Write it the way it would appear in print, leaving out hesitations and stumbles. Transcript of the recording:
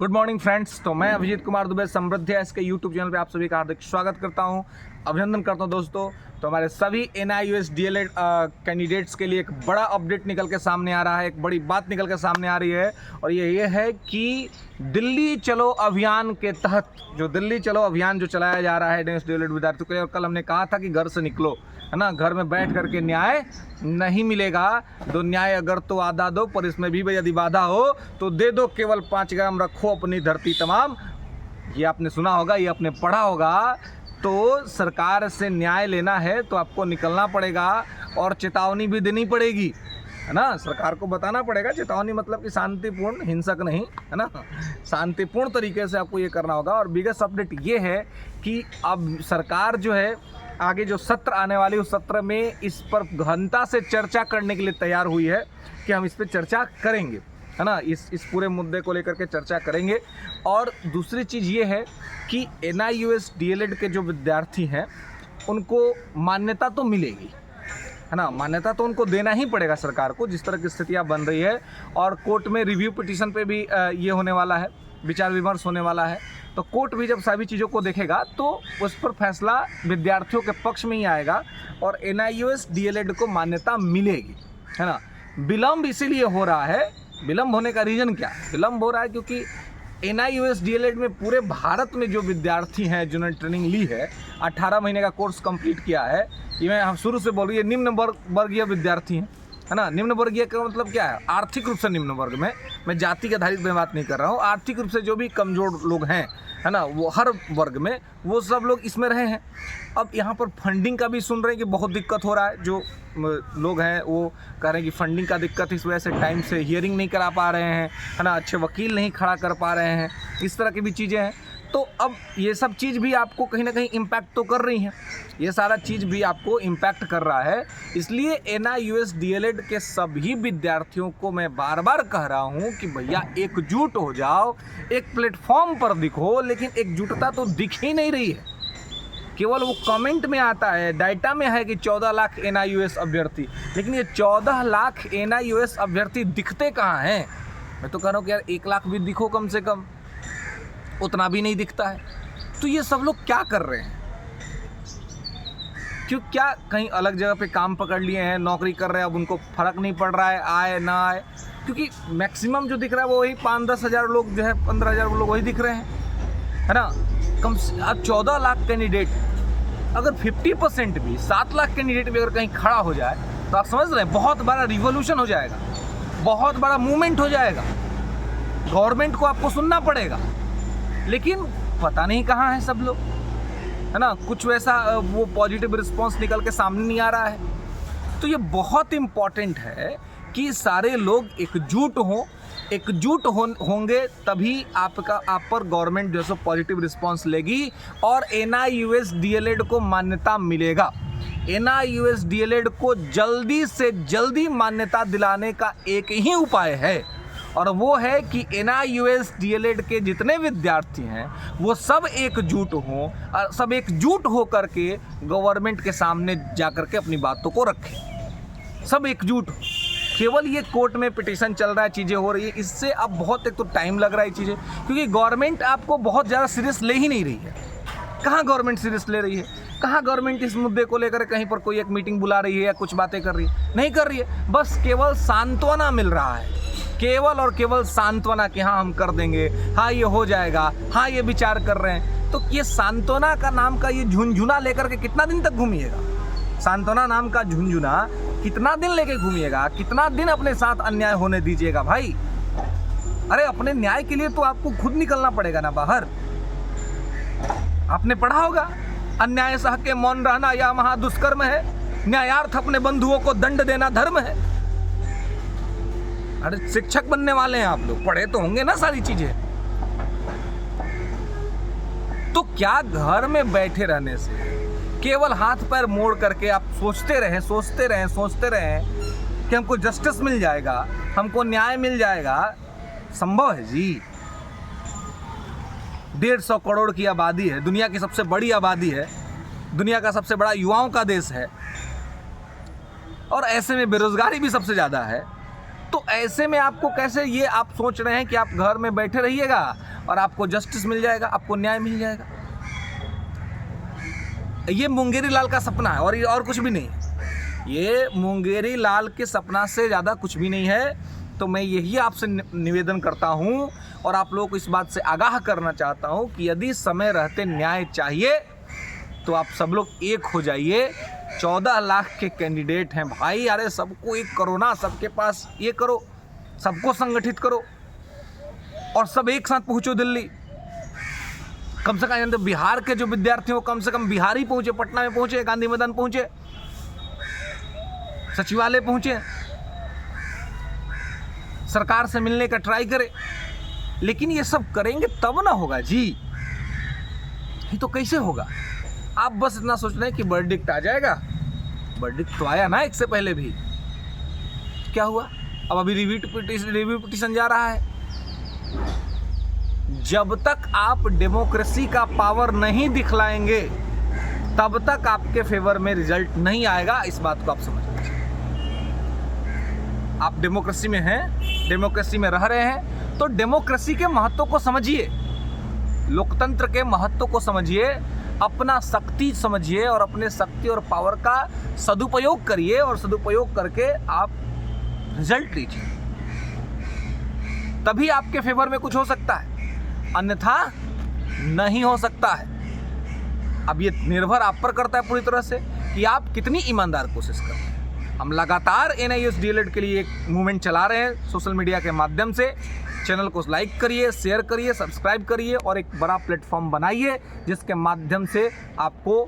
Good morning friends. तो मैं अभिजीत कुमार दुबे समृद्धि के यूट्यूब चैनल पे आप सभी का हार्दिक स्वागत करता हूं, अभिनंदन करता हूं दोस्तों। तो हमारे सभी NIUS DLED कैंडिडेट्स के लिए एक बड़ा अपडेट निकल के सामने आ रहा है, एक बड़ी बात निकल के सामने आ रही है और ये है कि दिल्ली चलो अभियान के तहत जो दिल्ली चलो अभियान जो चलाया जा रहा है NIUS DLED विद्यार्थियों के लिए। और कल हमने कहा था कि घर से निकलो, है ना, घर में बैठ करके न्याय नहीं मिलेगा। दो न्याय अगर तो आधा दो, पर इसमें भी यदि बाधा हो तो दे दो, केवल 5 ग्राम रखो अपनी धरती तमाम। ये आपने सुना होगा, ये आपने पढ़ा होगा। तो सरकार से न्याय लेना है तो आपको निकलना पड़ेगा और चेतावनी भी देनी पड़ेगी, है ना। सरकार को बताना पड़ेगा, चेतावनी मतलब कि शांतिपूर्ण, हिंसक नहीं, है ना, शांतिपूर्ण तरीके से आपको ये करना होगा। और बिगेस्ट अपडेट ये है कि अब सरकार जो है आगे जो सत्र आने वाली उस सत्र में इस पर गहनता से चर्चा करने के लिए तैयार हुई है कि हम इस पर चर्चा करेंगे, है ना, इस पूरे मुद्दे को लेकर के चर्चा करेंगे। और दूसरी चीज़ ये है कि NIUS DLED के जो विद्यार्थी हैं उनको मान्यता तो मिलेगी, है ना, मान्यता तो उनको देना ही पड़ेगा सरकार को, जिस तरह की स्थितियाँ बन रही है। और कोर्ट में रिव्यू पिटीशन पे भी ये होने वाला है, विचार विमर्श होने वाला है। तो कोर्ट भी जब सभी चीज़ों को देखेगा तो उस पर फैसला विद्यार्थियों के पक्ष में ही आएगा और NIUS DLED को मान्यता मिलेगी, है ना। विलम्ब इसीलिए हो रहा है, विलम्ब होने का रीज़न क्या है? विलम्ब हो रहा है क्योंकि NIUS DLED में पूरे भारत में जो विद्यार्थी हैं जिन्होंने ट्रेनिंग ली है, 18 महीने का कोर्स कंप्लीट किया है, ये मैं हम शुरू से बोल रही है, निम्न वर्गीय विद्यार्थी हैं, है ना। निम्न वर्गीय का मतलब क्या है? आर्थिक रूप से निम्न वर्ग में, मैं जाति के आधारित में बात नहीं कर रहा हूँ, आर्थिक रूप से जो भी कमज़ोर लोग हैं, है ना, वो हर वर्ग में वो सब लोग इसमें रहे हैं। अब यहाँ पर फंडिंग का भी सुन रहे हैं कि बहुत दिक्कत हो रहा है। जो लोग हैं वो कह रहे हैं कि फंडिंग का दिक्कत, इस वजह से टाइम से हियरिंग नहीं करा पा रहे हैं, है ना, अच्छे वकील नहीं खड़ा कर पा रहे हैं, इस तरह की भी चीज़ें हैं। तो अब ये सब चीज़ भी आपको कहीं ना कहीं इम्पैक्ट तो कर रही हैं, ये सारा चीज़ भी आपको इम्पैक्ट कर रहा है। इसलिए NIUS DLED के सभी विद्यार्थियों को मैं बार बार कह रहा हूँ कि भैया एकजुट हो जाओ, एक प्लेटफॉर्म पर दिखो। लेकिन एकजुटता तो दिख ही नहीं रही है, केवल वो कमेंट में आता है, डाटा में है कि 14 लाख NIUS अभ्यर्थी, लेकिन ये 14 लाख NIUS अभ्यर्थी दिखते कहाँ हैं? मैं तो कह रहा हूँ कि यार 1 लाख भी दिखो कम से कम, उतना भी नहीं दिखता है। तो ये सब लोग क्या कर रहे हैं? क्यों, क्या कहीं अलग जगह पे काम पकड़ लिए हैं, नौकरी कर रहे हैं, अब उनको फर्क नहीं पड़ रहा है आए ना आए? क्योंकि मैक्सिमम जो दिख रहा है वो वही 5-10 हज़ार लोग जो है, 15 हज़ार लोग वही दिख रहे हैं, है ना। कम से अब 14 लाख कैंडिडेट, अगर 50% भी 7 लाख कैंडिडेट भी अगर कहीं खड़ा हो जाए तो आप समझ रहे हैं बहुत बड़ा रिवॉल्यूशन हो जाएगा, बहुत बड़ा मूवमेंट हो जाएगा। गवर्नमेंट को आपको सुनना पड़ेगा, लेकिन पता नहीं कहाँ है सब लोग, है ना। कुछ वैसा वो पॉजिटिव रिस्पांस निकल के सामने नहीं आ रहा है। तो ये बहुत इम्पॉर्टेंट है कि सारे लोग एकजुट हों, होंगे तभी आप पर गवर्नमेंट जो है पॉजिटिव रिस्पांस लेगी और NIUS DLED को मान्यता मिलेगा। NIUS DLED को जल्दी से जल्दी मान्यता दिलाने का एक ही उपाय है और वो है कि NIUS DLED के जितने विद्यार्थी हैं वो सब एकजुट हों और सब एकजुट हो करके गवर्नमेंट के सामने जा कर के अपनी बातों को रखें। सब एकजुट। केवल ये कोर्ट में पिटीशन चल रहा है, चीज़ें हो रही है, इससे अब बहुत एक तो टाइम लग रहा है चीज़ें, क्योंकि गवर्नमेंट आपको बहुत ज़्यादा सीरियस ले ही नहीं रही है। कहाँ गवर्नमेंट सीरियस ले रही है? कहाँ गवर्नमेंट इस मुद्दे को लेकर कहीं पर कोई एक मीटिंग बुला रही है या कुछ बातें कर रही है? नहीं कर रही है। बस केवल सांत्वना मिल रहा है, केवल और केवल सांत्वना कि हाँ हम कर देंगे, हाँ ये हो जाएगा, हाँ ये विचार कर रहे हैं। तो ये सांत्वना का नाम का ये झुंझुना लेकर के कितना दिन तक घूमिएगा? सांत्वना नाम का झुंझुना कितना दिन लेके घूमिएगा? कितना दिन अपने साथ अन्याय होने दीजिएगा भाई? अरे अपने न्याय के लिए तो आपको खुद निकलना पड़ेगा ना बाहर। आपने पढ़ा होगा, अन्याय सह के मौन रहना या महादुष्कर्म है, न्यायार्थ अपने बंधुओं को दंड देना धर्म है। अरे शिक्षक बनने वाले हैं आप लोग, पढ़े तो होंगे ना सारी चीजें। तो क्या घर में बैठे रहने से, केवल हाथ पैर मोड़ करके आप सोचते रहें कि हमको जस्टिस मिल जाएगा, हमको न्याय मिल जाएगा? संभव है जी? 150 करोड़ की आबादी है, दुनिया की सबसे बड़ी आबादी है, दुनिया का सबसे बड़ा युवाओं का देश है और ऐसे में बेरोजगारी भी सबसे ज़्यादा है। तो ऐसे में आपको कैसे ये आप सोच रहे हैं कि आप घर में बैठे रहिएगा और आपको जस्टिस मिल जाएगा, आपको न्याय मिल जाएगा। ये मुंगेरी लाल का सपना है और कुछ भी नहीं है। ये मुंगेरी लाल के सपना से ज़्यादा कुछ भी नहीं है। तो मैं यही आपसे निवेदन करता हूँ और आप लोगों को इस बात से आगाह करना चाहता हूँ कि यदि समय रहते न्याय चाहिए तो आप सब लोग एक हो जाइए। 14 लाख के कैंडिडेट हैं भाई, अरे सबको एक करो ना, सबके पास ये करो, सबको संगठित करो और सब एक साथ पहुँचो दिल्ली। कम से कम बिहार के जो विद्यार्थी हो, कम से कम बिहार ही पहुँचे, पटना में पहुँचे, गांधी मैदान पहुँचे, सचिवालय पहुँचे, सरकार से मिलने का ट्राई करें। लेकिन ये सब करेंगे तब ना होगा जी, ये तो कैसे होगा? आप बस इतना सोच रहे हैं कि वर्डिक्ट आ जाएगा। वर्डिक्ट तो आया ना एक से पहले भी, क्या हुआ? अब अभी रिव्यू पिटीशन जा रहा है। जब तक आप डेमोक्रेसी का पावर नहीं दिखलाएंगे तब तक आपके फेवर में रिजल्ट नहीं आएगा। इस बात को आप समझ लीजिए। आप डेमोक्रेसी में हैं, डेमोक्रेसी में रह रहे हैं, तो डेमोक्रेसी के महत्व को समझिए, लोकतंत्र के महत्व को समझिए, अपना शक्ति समझिए और अपने शक्ति और पावर का सदुपयोग करिए और सदुपयोग करके आप रिजल्ट लीजिए, तभी आपके फेवर में कुछ हो सकता है, अन्यथा नहीं हो सकता है। अब ये निर्भर आप पर करता है पूरी तरह से कि आप कितनी ईमानदार कोशिश करते हैं। हम लगातार NIOS DLED के लिए एक मूवमेंट चला रहे हैं सोशल मीडिया के माध्यम से। चैनल को लाइक करिए, शेयर करिए, सब्सक्राइब करिए और एक बड़ा प्लेटफॉर्म बनाइए जिसके माध्यम से आपको